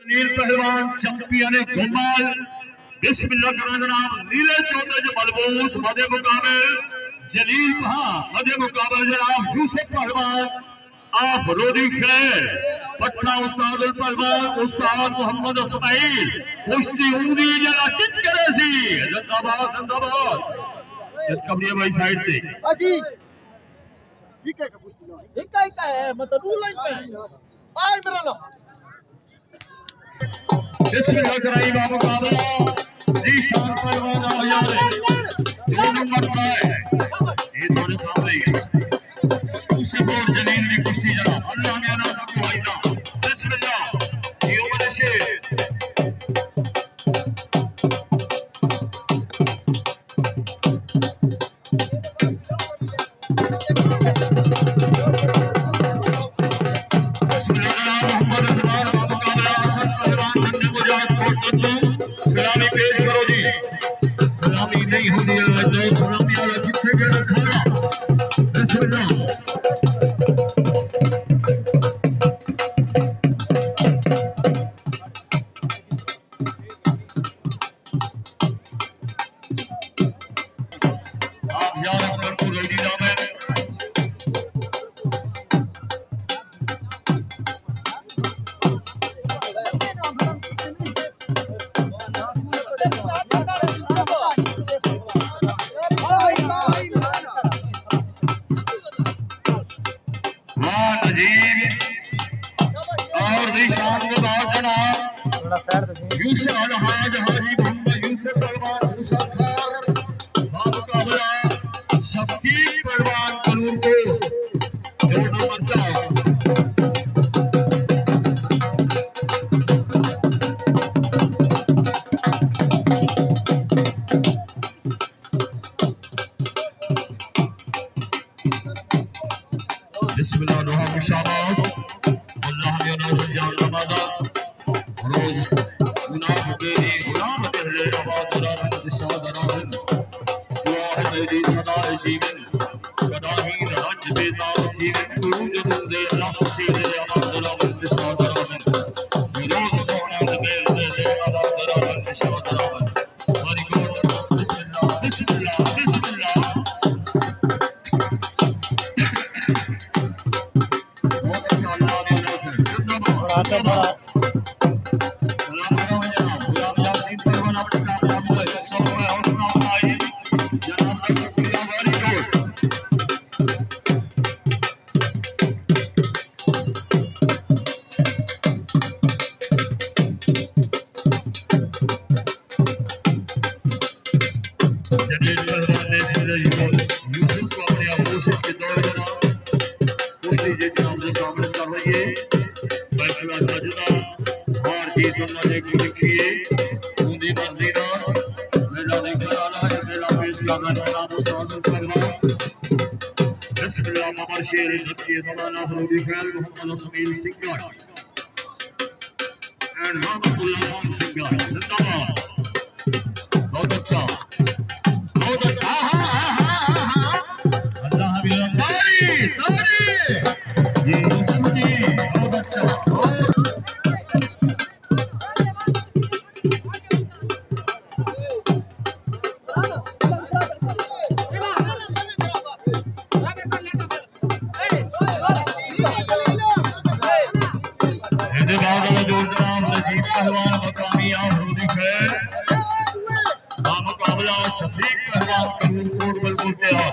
नील पहलवान चैंपियन गोपाल बिस्मिल्लाह जनाब नीले चौथे जो मलबूस मध्य मुकाबले जलील मध्य मुकाबले जनाब यूसुफ पहलवान आफरोदी खैर पटना उस्ताद पहलवान उस्ताद मोहम्मद इस्माइल कुश्ती ऊंडी जरा चित करे सी जिंदाबाद चित कबरी भाई साइड पे अजी ठीक है कुश्ती ठीक है मतलब रूल लाइन पे आए मेरा लो बिस्मिल्लाह कराई बाबू मुकाबला जीशान पहलवान आयाले 2 नंबर पर है ये थोड़े सामने ही उससे और जलील की कुश्ती जनाब अल्लाह ने ना सबको आईना बिस्मिल्लाह ये उमर शेर सलामी पेश करो जी सलामी नहीं होनी है जो सलामी वाला किथे के रखा बिस्मिल्लाह आप यार अंदर को रेडी नाम है यूसुफ अलहाज हाजी मोहम्मद यूसुफ पहलवान मूसा खार मुकाबला शफीक पहलवान करूर को 2 नंबर बिस्मिल्लाह दुआ शाबाश अल्लाह ने नाज़ जान रमादा रोज गुनाह तेरी गुलाम तेरे आवाज रात दिशा दरान दुआ है मेरी सदा जीवन कदाही रंज बेदार जीवन गुरूज दे अल्लाह तेरे आवाज रात दिशा दरान रोज सोना दे आवाज रात दिशा दरान हमारी गॉड बिस्मिल्लाह बिस्मिल्लाह बिस्मिल्लाह बहुत अच्छा अल्लाह ने नाज़ जिंदाबाद यूसुफ को अपने अपोजिट के दौर जनाब कुश्ती जीतना अपने सामने कर रही है फैसला जुदा हार जीत दोनों ने लिखी है बूंदी मर्जीदा मेला देखने वाला है मेला पेश करना जनाब उस्ताद पहलवान बिस्मिल्लाह ममर शेर जत्ती जमाना फरूदी खैर मोहम्मद इस्माइल सिंगर एंड रहमतुल्लाह खान सिंगर जिंदाबाद बहुत अच्छा ये यूसुफ की बहुत अच्छा पहलवान मकामी आफरोदी खैर मुकाबला शफीक पहलवान कोट बलबुल तैयार